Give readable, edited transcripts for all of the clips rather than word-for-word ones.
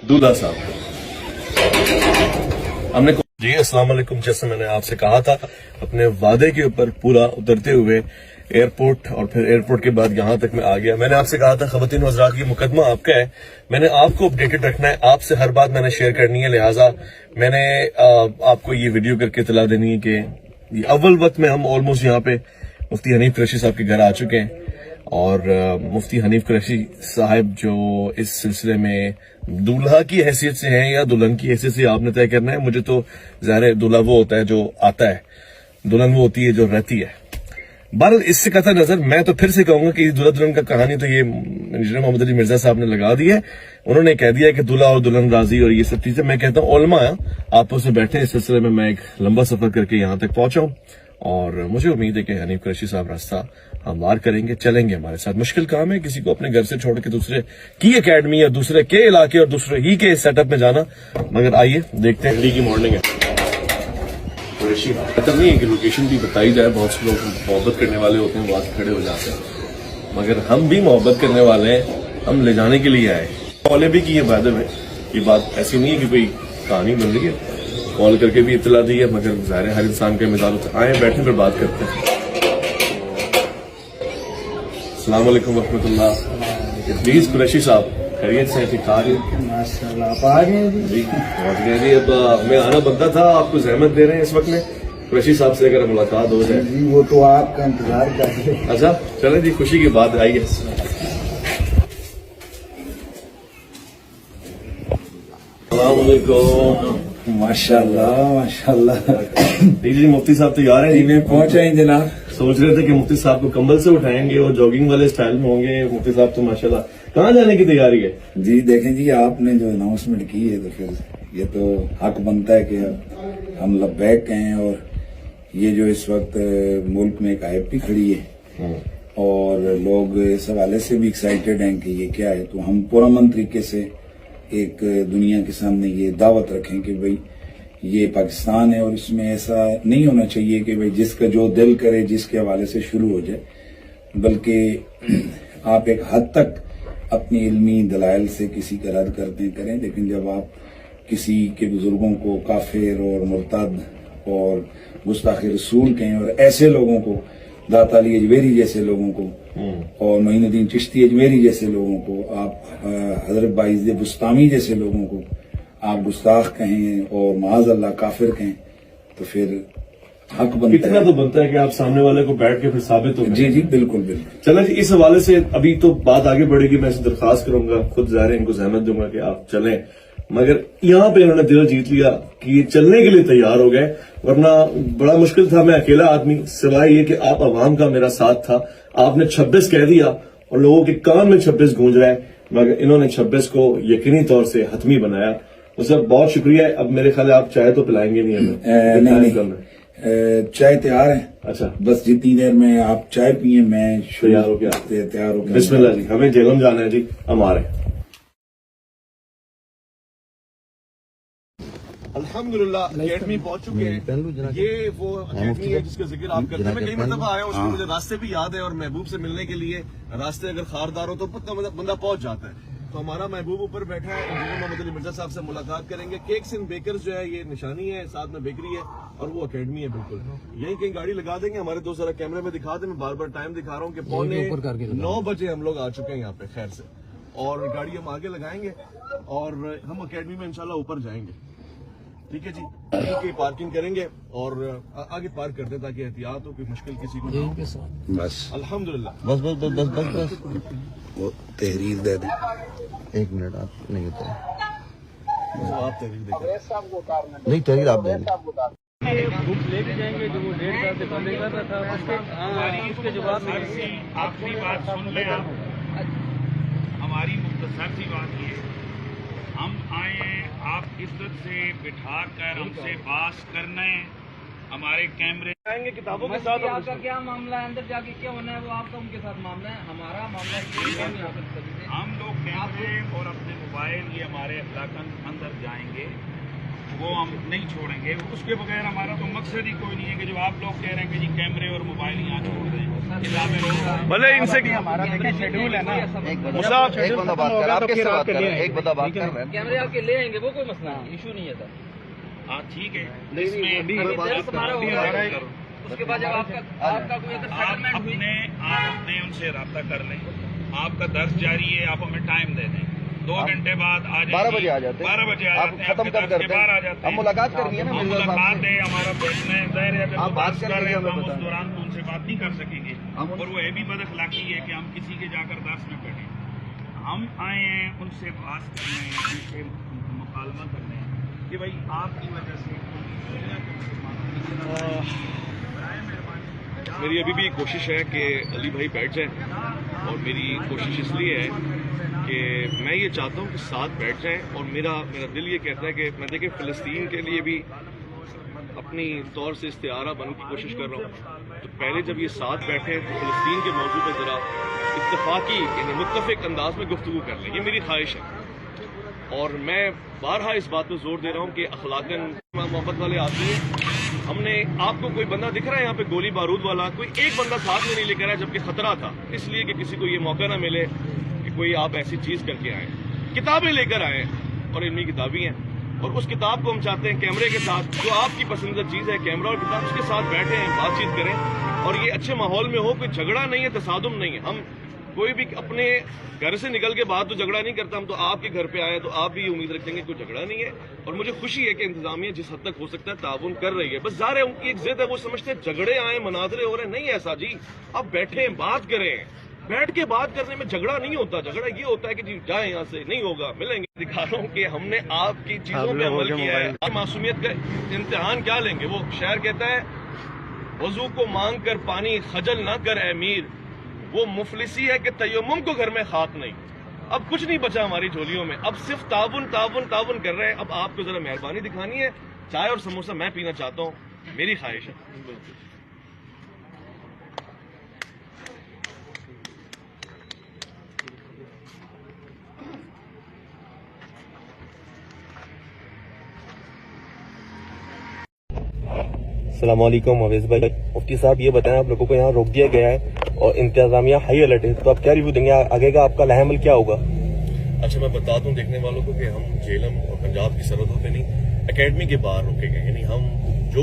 दूल्हा साहब हमने जी अस्सलाम वालेकुम। जैसे मैंने आपसे कहा था, अपने वादे के ऊपर पूरा उतरते हुए एयरपोर्ट और फिर एयरपोर्ट के बाद यहाँ तक मैं आ गया। मैंने आपसे कहा था ख़वातीन हज़रात की मुकदमा आपका है, मैंने आपको अपडेटेड रखना है, आपसे हर बात मैंने शेयर करनी है। लिहाजा मैंने आपको ये वीडियो करके इतला देनी है कि अव्वल वक्त में हम ऑलमोस्ट यहाँ पे मुफ्ती हनीफ कुरैशी साहब के घर आ चुके हैं और मुफ्ती हनीफ कुरैशी साहब जो इस सिलसिले में दूल्हा की हैसियत से हैं या दुल्हन की हैसियत से आपने तय करना है। मुझे तो ज़ाहिर है दूल्हा वो होता है जो आता है, दुल्हन वो होती है जो रहती है। बहरहाल इससे कतई नजर मैं तो फिर से कहूंगा कि दूल्हा दुल्हन का कहानी तो ये इंजीनियर मोहम्मद अली मिर्जा साहब ने लगा दी है। उन्होंने कह दिया कि दूल्हा और दुल्हन राजी और ये सब चीजें। मैं कहता हूँ उलमा आपस से बैठे इस सिलसिले में मैं एक लंबा सफर करके यहाँ तक पहुंचा हूँ और मुझे उम्मीद है कि हनीफ कुरैशी साहब रास्ता हमवार करेंगे, चलेंगे हमारे साथ। मुश्किल काम है किसी को अपने घर से छोड़ के दूसरे की एकेडमी या दूसरे के इलाके और दूसरे ही के सेटअप में जाना, मगर आइए देखते हैं। हरी की मॉर्निंग है, कुरैशी मतलब नहीं है कि लोकेशन भी बताई जाए। बहुत से लोग मोहब्बत करने वाले होते हैं, वहां खड़े हो जाते हैं, मगर हम भी मोहब्बत करने वाले हैं, हम ले जाने के लिए आए। कॉलें भी की है वादे में, ये बात ऐसी नहीं है कि कोई कहानी बन रही है, कॉल करके भी इतला दी है, मगर ज़ाहिर है हर इंसान का मिजाज होता है। आए बैठे फिर बात करते हैं। अस्सलाम वालेकुम रहमतुल्लाह। प्लीज कुरैशी साहब खैरियत से ठीक ठाक है? माशाल्लाह आप आ गए जी पहुंच गए जी। अब मैं आना बनता था, आपको जहमत दे रहे हैं इस वक्त में। कुरैशी साहब से अगर मुलाकात हो जाए जी, वो तो आपका इंतजार कर रहे हैं। अच्छा चले जी, खुशी की बात आइए। अस्सलाम वालेकुम। माशाल्लाह माशाल्लाह। जी मुफ्ती साहब तैयार हैं? जी मैं पहुंचा ही जनाब। सोच रहे थे कि मुफ्ती साहब को कंबल से उठाएंगे और जॉगिंग वाले स्टाइल में होंगे। मुफ्ती साहब तो माशाल्लाह कहाँ जाने की तैयारी है? जी देखें जी, आपने जो अनाउंसमेंट की है तो फिर ये तो हक बनता है कि अब हम लब्बैक हैं। और ये जो इस वक्त मुल्क में एक आईएफटी खड़ी है और लोग इस हवाले से भी एक्साइटेड हैं कि ये क्या है, तो हम पुरअमन तरीके से एक दुनिया के सामने ये दावत रखें कि भाई ये पाकिस्तान है और इसमें ऐसा नहीं होना चाहिए कि भाई जिसका जो दिल करे जिसके हवाले से शुरू हो जाए, बल्कि आप एक हद तक अपनी इल्मी दलाइल से किसी का रद्द करते हैं करें, लेकिन जब आप किसी के बुजुर्गों को काफिर और मुर्तद और गुस्ताख रसूल कहें और ऐसे लोगों को, दाता अली अजमेरी जैसे लोगों को और मोइनुद्दीन चिश्ती अजमेरी जैसे लोगों को, आप हजरत बाइज़ बुस्तामी जैसे लोगों को आप गुस्ताख कहें और माज़ अल्लाह काफिर कहें, तो फिर हक बनता इतना है। तो बनता है कि आप सामने वाले को बैठ के फिर साबित हो। जी जी बिल्कुल बिल्कुल। चला जी, इस हवाले से अभी तो बात आगे बढ़ेगी। मैं इसे दरखास्त करूंगा, खुद ज़ाहिर इनको जहमत दूंगा कि आप चलें, मगर यहाँ पे इन्होंने दिल जीत लिया कि ये चलने के लिए तैयार हो गए। वरना बड़ा मुश्किल था, मैं अकेला आदमी, सिवाय ये कि आप अवाम का मेरा साथ था। आपने 26 कह दिया और लोगों के कान में 26 गूंज रहा है, मगर इन्होंने 26 को यकीनी तौर से हतमी बनाया। उसका बहुत शुक्रिया है। अब मेरे ख्याल आप चाय तो पिलाएंगे नहीं हमें? नहीं, चाय तैयार है। अच्छा, बस जितनी देर में आप चाय पिए मैं तैयार हो गया। तैयार हो गया। बिस्मिल्लाह जी, हमें जेलम जाना है जी, हम आ रहे हैं। अल्हम्दुलिल्लाह अकेडमी पहुंच चुके हैं। ये वो अकेडमी है जिसका जिक्र आप करते हैं। मैं कई मरतबा आया हूं, उसमें मुझे रास्ते भी याद है और महबूब से मिलने के लिए रास्ते अगर खारदार हो तो बंदा पहुंच जाता है। तो हमारा महबूब ऊपर बैठा है, इंजीनियर मोहम्मद अली मिर्जा साहब से मुलाकात करेंगे। केक्स एंड बेकर्स जो है ये निशानी है, साथ में बेकरी है और वो अकेडमी है। बिल्कुल यहीं कहीं गाड़ी लगा देंगे। हमारे दोस्त जरा कैमरे में दिखा दें, मैं बार बार टाइम दिखा रहा हूँ कि 9:45 बजे हम लोग आ चुके हैं यहाँ पे खैर से, और गाड़ी हम आगे लगाएंगे और हम अकेडमी में इंशाल्लाह ऊपर जाएंगे। ठीक है जी, की पार्किंग करेंगे और आगे पार्क करते हैं ताकि एहतियात हो, कोई मुश्किल किसी को ना हो। बस अल्हम्दुलिल्लाह। बस बस बस बस बस बस वो तहरीर दे दें। 1 मिनट आप नहीं होते तो आप तहरीर देखें। नहीं, तहरीर आप दें। बुक्स लेके जाएंगे जो वो 1.5 साल से बंद कर रहा था, उसके जवाब में आखिरी बात सुन लें आप। हमारी मुख्तसर सी बात ये, हम आए आप इज्जत से बिठा कर हमसे बात करने, हमारे कैमरे आएंगे किताबों के साथ। आपका क्या मामला है, अंदर जाके क्या होना है वो आपका उनके साथ मामला है, हमारा मामला हम लोग कैमरे और अपने मोबाइल ये हमारे इलाका अंदर जाएंगे। वो हम नहीं छोड़ेंगे। उसके बगैर हमारा तो मकसद ही कोई नहीं है कि जो आप लोग कह रहे हैं कि जी कैमरे और मोबाइल यहाँ छोड़ दें, भले इनसे हमारा देखिए शेड्यूल है ना, एक बंदा बात कर, आप किससे बात कर रहे हैं? एक बंदा बात कर रहे हैं। कैमरे आपके ले आएंगे, वो कोई मसला नहीं, इशू नहीं है सर। हाँ ठीक है, अभी दर्द हमारा होगा, उसके बाद जब आपका कोई अगर सेटलमेंट हुई, आप अपने उनसे रब्ता कर लें। आपका दर्ज जारी है, आप हमें टाइम दे दें, 2 घंटे बाद आ जाए, 12 बजे आ जाते हैं, 12 बजे आ आप जाते हैं, खत्म आपके कर दर्ज के करते बाहर आ हैं, जाते हम हैं। मुलाकात करनी है ना हम मिर्जा साहब मुलाकात से। है, हमारा प्रश्न है, जाहिर है, आप बात कर रहे हैं लीजिए, तो हम हमें उस बताएं। दौरान तो उनसे बात नहीं कर सकेंगे, और वो ये भी बद अखलाकी है कि हम किसी के जाकर दर्ज न करें। हम आए हैं उनसे बात करने, उनसे मुकालमा करने कि भाई आपकी वजह से मेरी अभी भी कोशिश है कि अली भाई बैठ जाएं, और मेरी कोशिश इसलिए है कि मैं ये चाहता हूँ कि साथ बैठ जाएं, और मेरा दिल ये कहता है कि मैं देखिए फ़लस्तीन के लिए भी अपनी तौर से इस्तिआरा बनने की कोशिश कर रहा हूँ। तो पहले जब ये साथ बैठे तो फ़लस्तीन के मौजू पर ज़रा इत्तफाकी यानी मुत्तफ़िक अंदाज में गुफ्तगू कर लें, ये मेरी ख्वाहिश है। और मैं बारहा इस बात पर जोर दे रहा हूँ कि अखलाकन मोहब्बत वाले आदमी हैं। हमने आपको कोई बंदा दिख रहा है यहाँ पे गोली बारूद वाला, कोई एक बंदा साथ में नहीं लेकर आया, जबकि खतरा था, इसलिए कि किसी को ये मौका ना मिले कि कोई आप ऐसी चीज करके आए। किताबें लेकर आए और इनमें किताबी हैं, और उस किताब को हम चाहते हैं कैमरे के साथ, जो आपकी पसंदीदा चीज है कैमरा और किताब, उसके साथ बैठे हैं, बातचीत करें, और ये अच्छे माहौल में हो, कोई झगड़ा नहीं है, तसादुम नहीं है। हम कोई भी अपने घर से निकल के बाद तो झगड़ा नहीं करता, हम तो आपके घर पे आए तो आप भी उम्मीद रखते हैं कि कोई झगड़ा नहीं है। और मुझे खुशी है कि इंतजामिया जिस हद तक हो सकता है ताउन कर रही है। बस ज़ाहिर है उनकी एक जिद है, वो समझते हैं झगड़े आए, मनाजरे हो रहे हैं। नहीं ऐसा जी, आप बैठे बात करें, बैठ के बात करने में झगड़ा नहीं होता। झगड़ा ये होता है कि जी जाए यहाँ से, नहीं होगा, मिलेंगे। दिखा रहा हूँ कि हमने आपकी चीजों पे अमल किया है। आप मासूमियत का इम्तिहान क्या लेंगे? वो शायर कहता है, वजू को मांग कर पानी खजल ना कर ए मीर, वो मुफलिसी है कि तयम्मुम को घर में खाक नहीं। अब कुछ नहीं बचा हमारी झोलियों में, अब सिर्फ ताउन ताउन ताउन कर रहे हैं। अब आपको जरा मेहरबानी दिखानी है, चाय और समोसा मैं पीना चाहता हूँ, मेरी ख्वाहिश है। अस्सलाम वालेकुम अवेज भाई। मुफ्ती साहब ये बताएं, आप लोगों को यहाँ रोक दिया गया है और इंतजामिया हाई अलर्ट है, तो आप क्या रिव्यू देंगे? आगे का आपका लाहेमल क्या होगा? अच्छा, मैं बता दूं देखने वालों को कि हम झेलम और पंजाब की सरहदों पे नहीं, एकेडमी के बाहर रुके गए। यानी हम जो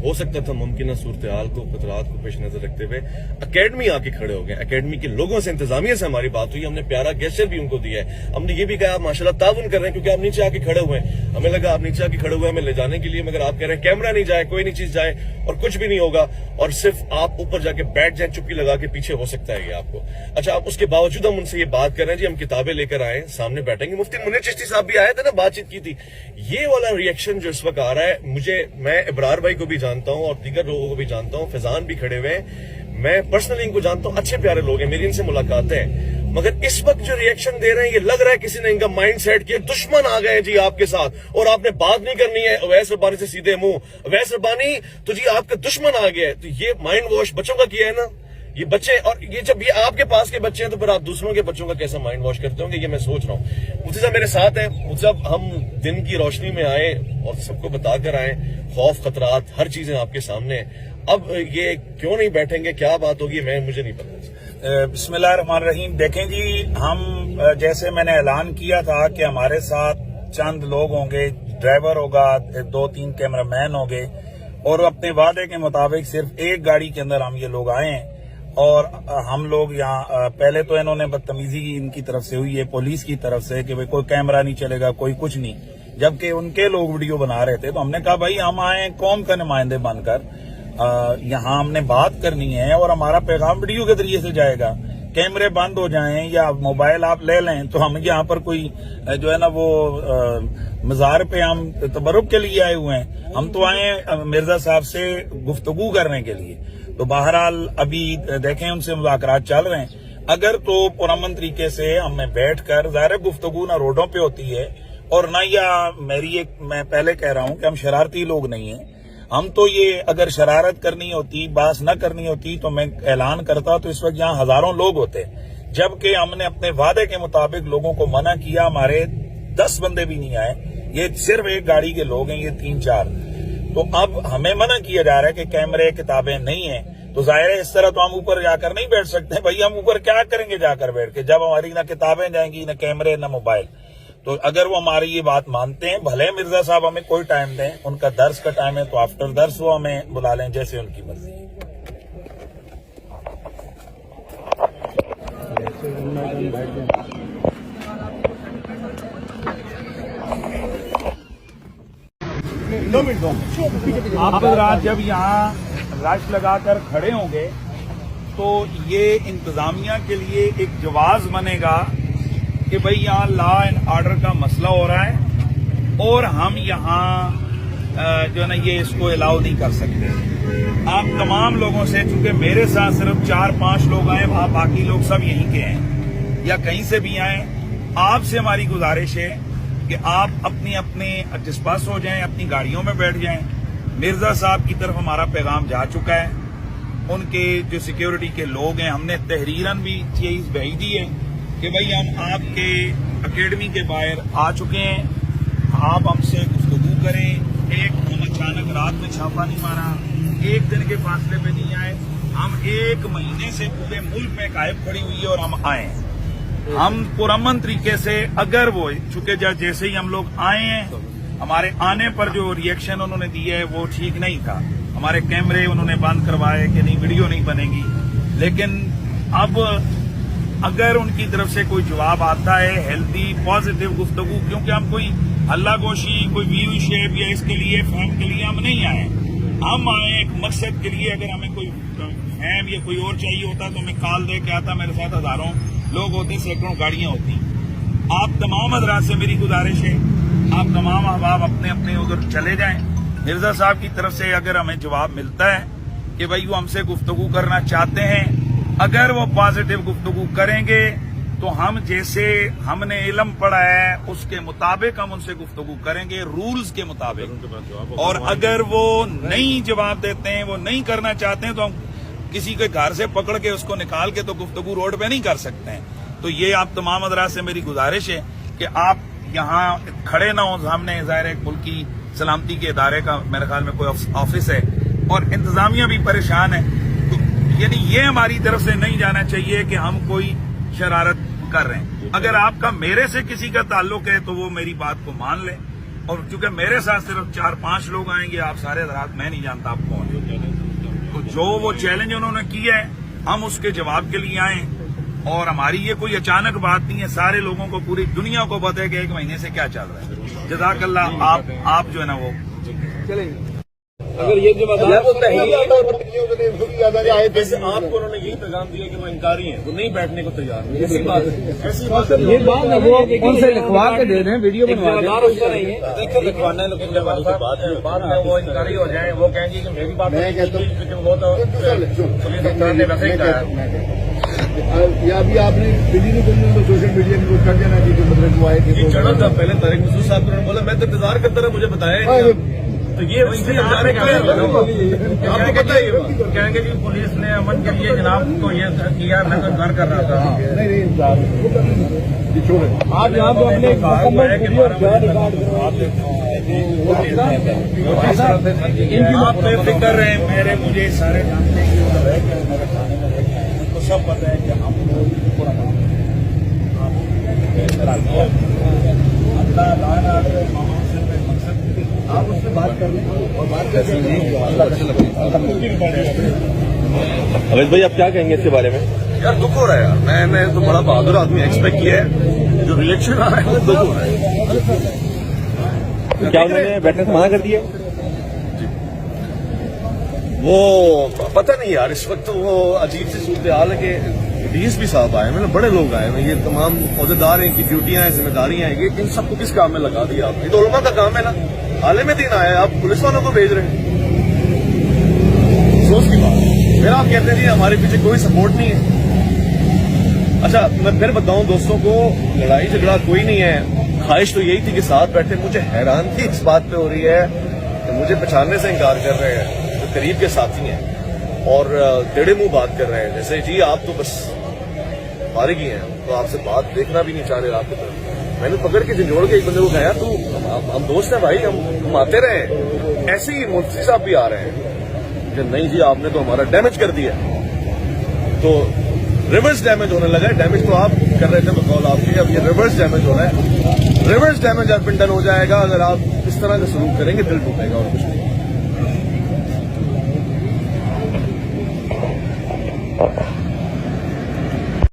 हो सकता था मुमकिन सूरत हाल को, खतरात को पेश नजर रखते हुए एकेडमी आके खड़े हो गए। एकेडमी के लोगों से, इंतजामिया से हमारी बात हुई, हमने प्यारा गेस्चर भी उनको दिया है। हमने ये भी कहा आप माशाल्लाह ताउन कर रहे हैं क्योंकि आप नीचे आके खड़े हुए हैं। हमें लगा आप नीचे आके खड़े हुए हैं हमें ले जाने के लिए, मगर आप कह रहे हैं कैमरा नहीं जाए, कोई नहीं चीज जाए और कुछ भी नहीं होगा, और सिर्फ आप ऊपर जाके बैठ जाए, चुप्पी लगा के पीछे हो सकता है ये आपको। अच्छा, आप उसके बावजूद हम उनसे ये बात कर रहे हैं जी हम किताबें लेकर आए, सामने बैठेंगे। मुफ्ती मुनीर चिश्ती साहब भी आए थे ना, बातचीत की थी। ये वाला रिएक्शन जो इस वक्त आ रहा है, मैं इब्रार भाई को भी जानता हूँ और दीगर लोगों को भी जानता हूँ, फैजान भी खड़े हुए हैं, मैं पर्सनली इनको जानता हूँ, अच्छे प्यारे लोग हैं, मेरी इनसे मुलाकातें हैं। मगर इस वक्त जो रिएक्शन दे रहे हैं, ये लग रहा है किसी ने इनका माइंड सेट किया, दुश्मन आ गए जी आपके साथ और आपने बात नहीं करनी है अवैस रब्बानी से सीधे मुंह। अवैस रब्बानी तो जी आपका दुश्मन आ गया है। तो ये माइंड वॉश बच्चों का किया है ना, ये बच्चे, और ये जब ये आपके पास के बच्चे हैं तो फिर आप दूसरों के बच्चों का कैसा माइंड वॉश करते होंगे, ये मैं सोच रहा हूँ। मुफ्ती साहब मेरे साथ है। मुफ्ती साहब, हम दिन की रोशनी में आए और सबको बताकर आए, खौफ खतरात हर चीजें आपके सामने है। अब ये क्यों नहीं बैठेंगे, क्या बात होगी, मुझे नहीं पता। बिस्मिल्लाहिर्रहमानिर्रहीम। देखें जी, हम जैसे मैंने ऐलान किया था कि हमारे साथ चंद लोग होंगे, ड्राइवर होगा, 2-3 कैमरामैन होंगे, और अपने वादे के मुताबिक सिर्फ एक गाड़ी के अंदर हम ये लोग आए हैं। और हम लोग यहाँ पहले तो इन्होंने बदतमीजी की इनकी तरफ से हुई है, पुलिस की तरफ से, कि भाई कोई कैमरा नहीं चलेगा, कोई कुछ नहीं, जबकि उनके लोग वीडियो बना रहे थे। तो हमने कहा भाई हम आए कौम का नुमाइंदे बनकर, यहाँ हमने बात करनी है और हमारा पैगाम वीडियो के जरिए से जाएगा। कैमरे बंद हो जाएं या मोबाइल आप ले लें तो हम यहाँ पर कोई जो है ना वो मज़ार पे हम तबरुक के लिए आए हुए हैं। हम तो आए मिर्जा साहब से गुफ्तगू करने के लिए। तो बहरहाल अभी देखें उनसे मुज़ाकरात चल रहे हैं। अगर तो पुरअमन तरीके से हमें बैठकर, ज़ाहिर गुफ्तगू ना रोडों पे होती है और ना, या मैं पहले कह रहा हूं कि हम शरारती लोग नहीं हैं। हम तो ये अगर शरारत करनी होती, बास न करनी होती तो मैं ऐलान करता, तो इस वक्त यहाँ हजारों लोग होते। जबकि हमने अपने वादे के मुताबिक लोगों को मना किया, हमारे 10 बंदे भी नहीं आए, ये सिर्फ एक गाड़ी के लोग हैं, ये 3-4। तो अब हमें मना किया जा रहा है कि कैमरे किताबें नहीं है, तो जाहिर है इस तरह तो हम ऊपर जाकर नहीं बैठ सकते भाई। हम ऊपर क्या करेंगे जाकर बैठ के, जब हमारी ना किताबें जाएंगी, ना कैमरे, ना मोबाइल। तो अगर वो हमारी ये बात मानते हैं, भले मिर्जा साहब हमें कोई टाइम दें, उनका दर्स का टाइम है तो आफ्टर दर्स वो हमें बुला लें, जैसे उनकी मर्जी। आप रात जब यहाँ रश लगाकर खड़े होंगे तो ये इंतजामिया के लिए एक जवाब बनेगा कि भाई यहाँ लॉ एंड ऑर्डर का मसला हो रहा है और हम यहाँ जो है ना ये इसको अलाउ नहीं कर सकते। आप तमाम लोगों से, चूंकि मेरे साथ सिर्फ 4-5 लोग आए, आप बाकी लोग सब यहीं के हैं या कहीं से भी आए, आपसे हमारी गुजारिश है कि आप अपनी डिस्पर्स हो जाएं, अपनी गाड़ियों में बैठ जाएं। मिर्जा साहब की तरफ हमारा पैगाम जा चुका है, उनके जो सिक्योरिटी के लोग हैं, हमने तहरीरन भी चीज भेजी है कि भाई हम आपके अकेडमी के बाहर आ चुके हैं, आप हमसे गुफ्तगू करें। एक हम अचानक रात में छापा नहीं मारा, एक दिन के फासले पे नहीं आए, हम 1 महीने से पूरे मुल्क में कायब खड़ी हुई है और हम आए। हम पुरअमन तरीके से, अगर वो चूंकि जैसे ही हम लोग आए हैं, हमारे आने पर जो रिएक्शन उन्होंने दिया है वो ठीक नहीं था। हमारे कैमरे उन्होंने बंद करवाए कि नहीं वीडियो नहीं बनेगी, लेकिन अब अगर उनकी तरफ से कोई जवाब आता है हेल्दी पॉजिटिव गुफ्तगू, क्योंकि हम कोई हल्ला गोशी, कोई व्यू शेप या इसके लिए फैम के लिए हम नहीं आए, हम आए एक मकसद के लिए। अगर हमें कोई फैम या कोई और चाहिए होता तो मैं कॉल दे के आता, मेरे साथ हजारों लोग होते, सैकड़ों गाड़ियां होती। आप तमाम हजरात से मेरी गुजारिश है, आप तमाम अहबाब अपने अपने उधर चले जाएं। मिर्जा साहब की तरफ से अगर हमें जवाब मिलता है कि भाई वो हमसे गुफ्तगू करना चाहते हैं, अगर वो पॉजिटिव गुफ्तगू करेंगे तो हम जैसे हमने इल्म पढ़ा है उसके मुताबिक हम उनसे गुफ्तगू करेंगे, रूल्स के मुताबिक। और अगर वो नहीं जवाब देते हैं, वो नहीं करना चाहते हैं, तो हम किसी के घर से पकड़ के उसको निकाल के तो गुफ्तगू रोड पे नहीं कर सकते हैं। तो ये आप तमाम हजरात से मेरी गुजारिश है कि आप यहाँ खड़े ना हो सामने। ज़ाहिर है मुल्की सलामती के इदारे का मेरे ख्याल में कोई ऑफिस है और इंतजामिया भी परेशान है, तो यानी ये हमारी तरफ से नहीं जाना चाहिए कि हम कोई शरारत कर रहे हैं। अगर आपका मेरे से किसी का ताल्लुक है तो वो मेरी बात को मान ले, और चूंकि मेरे साथ सिर्फ 4-5 लोग आएंगे, आप सारे हजरात, मैं नहीं जानता आप कौन है, तो जो वो चैलेंज उन्होंने किया है हम उसके जवाब के लिए आए। और हमारी ये कोई अचानक बात नहीं है, सारे लोगों को, पूरी दुनिया को पता है कि 1 महीने से क्या चल रहा है। जज़ाकल्लाह। आप जो है ना वो चलेंगे। अगर ये जो जैसे आपको उन्होंने यही पैगाम दिया कि वो इनकारी हैं, वो नहीं बैठने को तैयार हैं, ऐसी बात है। ये बात है वो उनसे लिखवा के दे रहे हैं, वीडियो बनवा देखिए लिखवाना है, लेकिन जब वाली बाद में वो इनकारी हो जाए, वो कहेंगे कि मेरी बात नहीं की, वो तो पुलिस अफसर ने वैसे ही कहा। या अभी आपने दिल्ली में तो सोशल मीडिया में कुछ कर देना चाहिए, मतलब जो आए थे चढ़ा था पहले तारिक मसूद साहब ने बोला मैं तो इंतजार करता रहा, मुझे बताया, तो ये आपको पता है कहेंगे कि पुलिस ने अमन के लिए जनाब को ये किया, मैं तो इंतजार कर रहा था। आप यहाँ पे अपने आप बेफिक्र रहे, मेरे मुझे सारे जानते हैं उनको सब पता है कि हम आप उससे बात कर लें और बात कर अमित भाई आप क्या कहेंगे इसके बारे में? यार दुख हो रहा है यार, मैंने तो बड़ा बहादुर आदमी एक्सपेक्ट किया है, जो रिलेक्शन आ रहा है दुख हो रहा है। क्या उन्होंने बैठने से मना कर दिया? वो पता नहीं यार, इस वक्त वो अजीब सी सूरत हाल है कि डीएसपी साहब आए, मतलब बड़े लोग आए हैं, ये तमाम औहदेदार हैं, इनकी ड्यूटियां हैं, जिम्मेदारियां हैं, इन सबको किस काम में लगा दिया आपने? तो उलमा का काम है ना, हाले में दिन आया आप पुलिस वालों को भेज रहे हैं, सोच की बात। फिर आप कहते हैं जी हमारे पीछे कोई सपोर्ट नहीं है। अच्छा मैं फिर बताऊं दोस्तों को, लड़ाई झगड़ा कोई नहीं है, ख्वाहिश तो यही थी कि साथ बैठे। मुझे हैरानगी इस बात पे हो रही है कि मुझे पहचानने से इनकार कर रहे हैं जो करीब के साथी हैं और टेढ़े मुंह बात कर रहे हैं, जैसे जी आप तो बस फारिग ही हैं, तो आपसे बात देखना भी नहीं चाह रहे आपकी तरफ। मैंने पकड़ के झंझोड़ के एक बंदे को कहा यार तू हम दोस्त हैं भाई, हम आते रहे। ऐसे ही मुफ्ती साहब भी आ रहे हैं कि नहीं जी आपने तो हमारा डैमेज कर दिया। तो रिवर्स डैमेज होने लगा है। डैमेज तो आप कर रहे थे बकौल आपके, अब ये रिवर्स डैमेज हो रहा है। रिवर्स डैमेज अब डन हो जाएगा अगर आप इस तरह का सलूक करेंगे, दिल टूटेगा और कुछ नहीं।